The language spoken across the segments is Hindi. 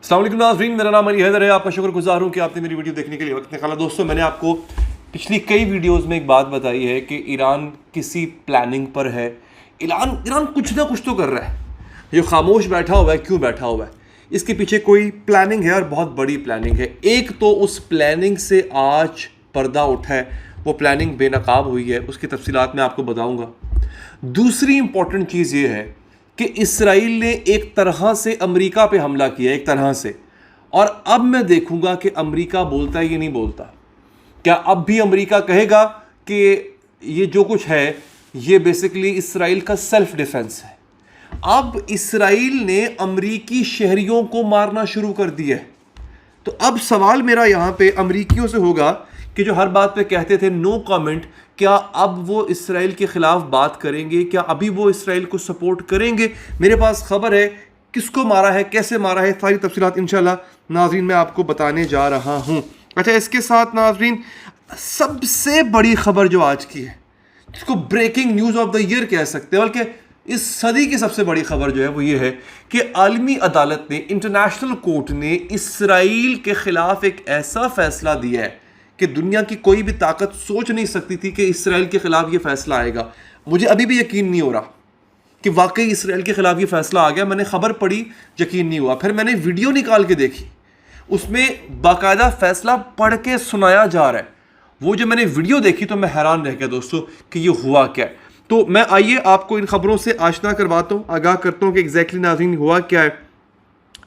अस्सलाम वालेकुम नाज़रीन, मेरा नाम अली हैदर है। आपका शुक्रगुजार हूँ कि आपने मेरी वीडियो देखने के लिए वक्त निकाला। दोस्तों, मैंने आपको पिछली कई वीडियोस में एक बात बताई है कि ईरान किसी प्लानिंग पर है। ईरान कुछ ना कुछ तो कर रहा है। जो खामोश बैठा हुआ है, क्यों बैठा हुआ है? इसके पीछे कोई प्लानिंग है और बहुत बड़ी प्लानिंग है। एक तो उस प्लानिंग से आज पर्दा उठा है, वो प्लानिंग बेनकाब हुई है, उसकी तफसीलात मैं आपको बताऊँगा। दूसरी इंपॉर्टेंट चीज़ ये है कि इसराइल ने एक तरह से अमेरिका पे हमला किया, एक तरह से, और अब मैं देखूंगा कि अमेरिका बोलता है या नहीं बोलता। क्या अब भी अमेरिका कहेगा कि ये जो कुछ है ये बेसिकली इसराइल का सेल्फ डिफेंस है? अब इसराइल ने अमेरिकी शहरियों को मारना शुरू कर दिया है। तो अब सवाल मेरा यहां पे अमेरिकियों से होगा कि जो हर बात पे कहते थे नो कमेंट, क्या अब वो इसराइल के ख़िलाफ़ बात करेंगे? क्या अभी वो इसराइल को सपोर्ट करेंगे? मेरे पास खबर है किसको मारा है, कैसे मारा है, सारी तफसीलात इंशाल्लाह नाज़रीन मैं आपको बताने जा रहा हूँ। अच्छा, इसके साथ नाज़रीन सबसे बड़ी खबर जो आज की है, जिसको breaking news of the year कह सकते हैं, बल्कि इस सदी की सबसे बड़ी खबर जो है वो ये है कि आलमी अदालत ने, इंटरनेशनल कोर्ट ने इसराइल के ख़िलाफ़ एक ऐसा फ़ैसला दिया है कि दुनिया की कोई भी ताकत सोच नहीं सकती थी कि इसराइल के ख़िलाफ़ ये फ़ैसला आएगा। मुझे अभी भी यकीन नहीं हो रहा कि वाकई इसराइल के ख़िलाफ़ ये फ़ैसला आ गया। मैंने ख़बर पढ़ी, यकीन नहीं हुआ। फिर मैंने वीडियो निकाल के देखी, उसमें बाकायदा फ़ैसला पढ़ के सुनाया जा रहा है। वो जो मैंने वीडियो देखी तो मैं हैरान रह गया दोस्तों कि ये हुआ क्या है। तो मैं आइए आपको इन ख़बरों से आशना करवाता हूँ, आगाह करता हूँ कि एग्जैक्टली नाज़रीन हुआ क्या है,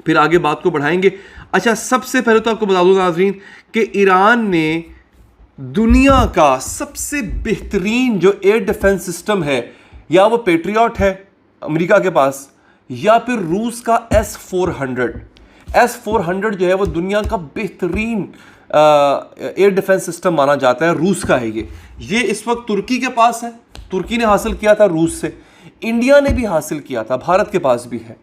फिर आगे बात को बढ़ाएंगे। अच्छा, सबसे पहले तो आपको बता दूं नाज़रीन कि ईरान ने दुनिया का सबसे बेहतरीन जो एयर डिफेंस सिस्टम है, या वो पेट्रियट है अमेरिका के पास, या फिर रूस का S-400 जो है वो दुनिया का बेहतरीन एयर डिफेंस सिस्टम माना जाता है। रूस का है ये इस वक्त तुर्की के पास है। तुर्की ने हासिल किया था रूस से, इंडिया ने भी हासिल किया था, भारत के पास भी है।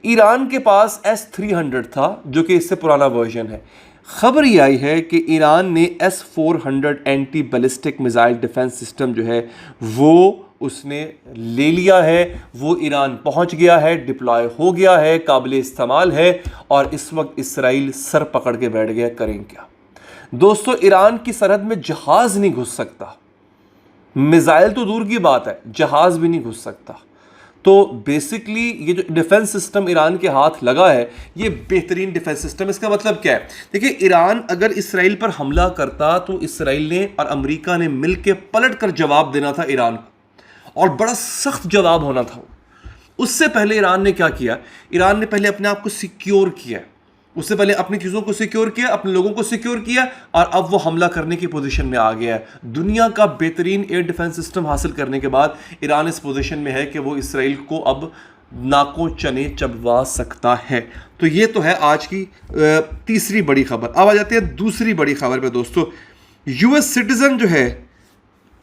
ईरान के पास S-300 था जो कि इससे पुराना वर्जन है। खबर ये आई है कि ईरान ने S-400 anti ballistic missile defence system जो है वो उसने ले लिया है। वो ईरान पहुंच गया है, डिप्लॉय हो गया है, काबिल इस्तेमाल है, और इस वक्त इसराइल सर पकड़ के बैठ गया, करें क्या? दोस्तों, ईरान की सरहद में जहाज नहीं घुस सकता, मिसाइल तो दूर की बात है, जहाज भी नहीं घुस सकता। तो बेसिकली ये जो डिफेंस सिस्टम ईरान के हाथ लगा है, ये बेहतरीन डिफेंस सिस्टम। इसका मतलब क्या है? देखिए, ईरान अगर इसराइल पर हमला करता तो इसराइल ने और अमेरिका ने मिलकर पलटकर जवाब देना था ईरान को, और बड़ा सख्त जवाब होना था। उससे पहले ईरान ने क्या किया? ईरान ने पहले अपने आप को सिक्योर किया, उससे पहले अपनी चीज़ों को सिक्योर किया, अपने लोगों को सिक्योर किया, और अब वो हमला करने की पोजीशन में आ गया है। दुनिया का बेहतरीन एयर डिफेंस सिस्टम हासिल करने के बाद ईरान इस पोजीशन में है कि वो इसराइल को अब नाकों चने चबवा सकता है। तो ये तो है आज की तीसरी बड़ी खबर। अब आ जाते हैं दूसरी बड़ी खबर पे दोस्तों। US सिटीजन जो है,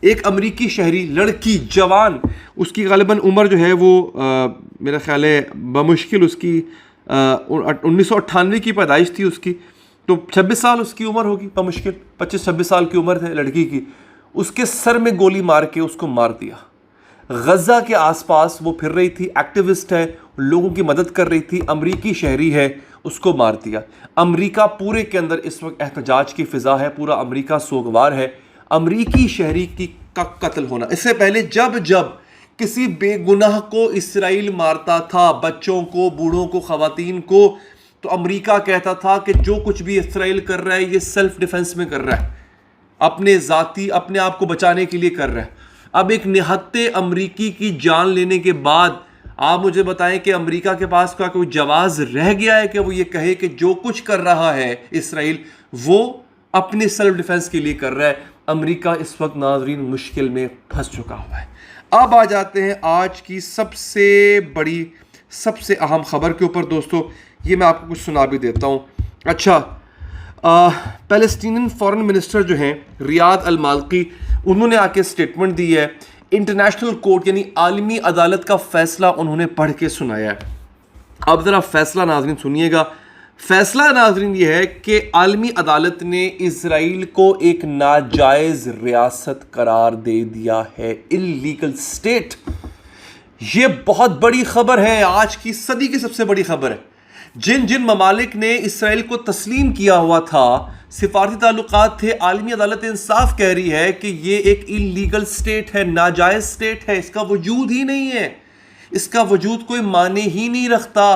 एक अमेरिकी शहरी लड़की, जवान, उसकी गालिबन उम्र जो है वो मेरा ख्याल है बमुश्किल उसकी 1998 की पैदाइश थी उसकी, तो 26 साल उसकी उम्र होगी, बमुश्किल 25-26 साल की उम्र है लड़की की। उसके सर में गोली मार के उसको मार दिया। गज़ा के आसपास वो फिर रही थी, एक्टिविस्ट है, लोगों की मदद कर रही थी, अमेरिकी शहरी है, उसको मार दिया। अमेरिका पूरे के अंदर इस वक्त एहतजाज की फ़िज़ा है, पूरा अमेरिका सोगवार है अमेरिकी शहरी का कत्ल होना। इससे पहले जब जब किसी बेगुनाह को इसराइल मारता था, बच्चों को, बूढ़ों को, ख़वातीन को, तो अमेरिका कहता था कि जो कुछ भी इसराइल कर रहा है ये सेल्फ डिफेंस में कर रहा है, अपने आप को बचाने के लिए कर रहा है। अब एक निहत्ते अमेरिकी की जान लेने के बाद आप मुझे बताएं कि अमेरिका के पास का कोई जवाब रह गया है कि वो ये कहे कि जो कुछ कर रहा है इसराइल वो अपने सेल्फ डिफेंस के लिए कर रहा है? अमेरिका इस वक्त नाज़रीन मुश्किल में फंस चुका हुआ है। अब आ जाते हैं आज की सबसे बड़ी, सबसे अहम खबर के ऊपर दोस्तों। ये मैं आपको कुछ सुना भी देता हूँ। अच्छा, पैलेस्टीनियन फॉरेन मिनिस्टर जो हैं रियाद अल मालकी, उन्होंने आके स्टेटमेंट दी है। इंटरनेशनल कोर्ट यानी आलमी अदालत का फैसला उन्होंने पढ़ के सुनाया है। अब ज़रा फैसला नाज़रीन सुनिएगा। फैसला नाज़रीन ये है कि आलमी अदालत ने इजराइल को एक नाजायज़ रियासत करार दे दिया है, इल्लीगल स्टेट। ये बहुत बड़ी खबर है, आज की सदी की सबसे बड़ी खबर है। जिन जिन ममालिक ने इसराइल को तस्लीम किया हुआ था, सिफारती ताल्लुकात थे, आलमी अदालत इंसाफ कह रही है कि ये एक इलीगल स्टेट है, नाजायज स्टेट है, इसका वजूद ही नहीं है, इसका वजूद कोई माने ही नहीं रखता।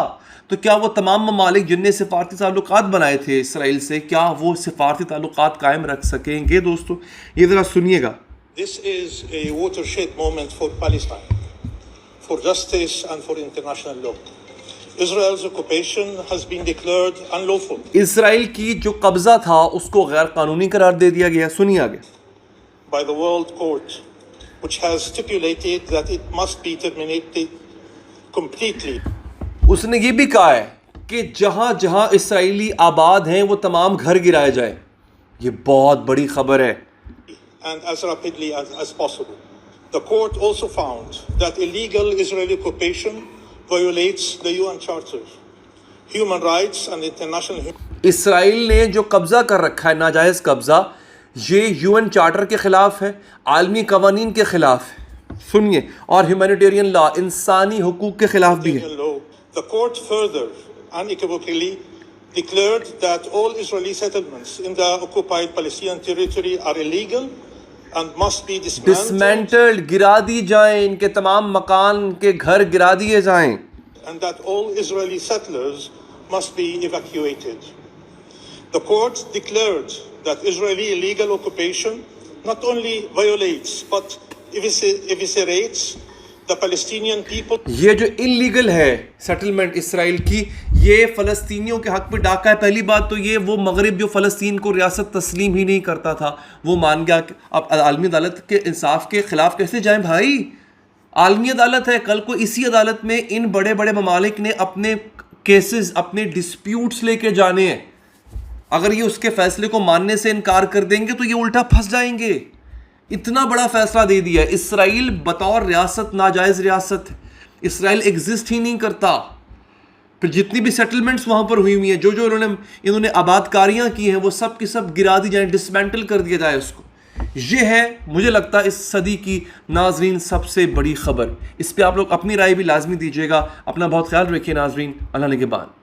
तो क्या वो तमाम ममालिक जिनने सिफारती ताल्लुकात बनाए थे इसराइल से, क्या वो सिफारती ताल्लुकात कायम रख सकेंगे? दोस्तों ये ज़रा सुनिएगा। This is a watershed moment for Palestine, for justice and for international law. Israel's occupation has been declared unlawful. Israel की जो कब्जा था उसको गैर कानूनी करार दे दिया गया। सुनिए आगे। By the World Court, which has stipulated that it must be terminated completely. उसने ये भी कहा है कि जहां जहां इसराइली आबाद हैं वो तमाम घर गिराए जाए। ये बहुत बड़ी खबर है। And as rapidly as possible. The court also found that illegal Israeli occupation violates the UN Charter, human rights and international. Israel ने जो कब्जा कर रखा है, नाजायज कब्जा, ये यूएन चार्टर के खिलाफ है, आलमी कवानीन के खिलाफ है। सुनिए, और ह्यूमैनिटेरियन लॉ, इंसानी हुकूक के खिलाफ भी है। The court further unequivocally declared that all Israeli settlements in the occupied Palestinian territory are illegal and must be dismantled, गिरा दी जाएं, इनके तमाम मकान के घर गिरा दिए जाएं, and that all Israeli settlers must be evacuated. The court declared that Israeli illegal occupation not only violates but eviscerates the Palestinian people. ये जो इलीगल है सेटलमेंट इसराइल की, ये फ़लस्तीनियों के हक में डाका है। पहली बात तो ये, वो मगरिब जो फ़लस्तीन को रियासत तस्लीम ही नहीं करता था, वो मान गया कि अब आलमी अदालत के इंसाफ के ख़िलाफ़ कैसे जाएं भाई? आलमी अदालत है, कल को इसी अदालत में इन बड़े बड़े ममालिक ने अपने केसेस, अपने डिस्प्यूट्स लेके जाने हैं। अगर ये उसके फैसले को मानने से इनकार कर देंगे तो ये उल्टा फंस जाएंगे। इतना बड़ा फैसला दे दिया। इसराइल बतौर रियासत नाजायज रियासत है, इसराइल एग्जिस्ट ही नहीं करता। फिर जितनी भी सेटलमेंट्स वहाँ पर हुई हुई हैं, जो जो इन्होंने आबादकारियाँ की हैं, वो सब की सब गिरा दी जाए, डिसमेंटल कर दिया जाए उसको। ये है मुझे लगता है इस सदी की नाजरीन सबसे बड़ी खबर। इस पर आप लोग अपनी राय भी लाजमी दीजिएगा। अपना बहुत ख्याल रखिए नाजरीन। अल्लाह निगहबान।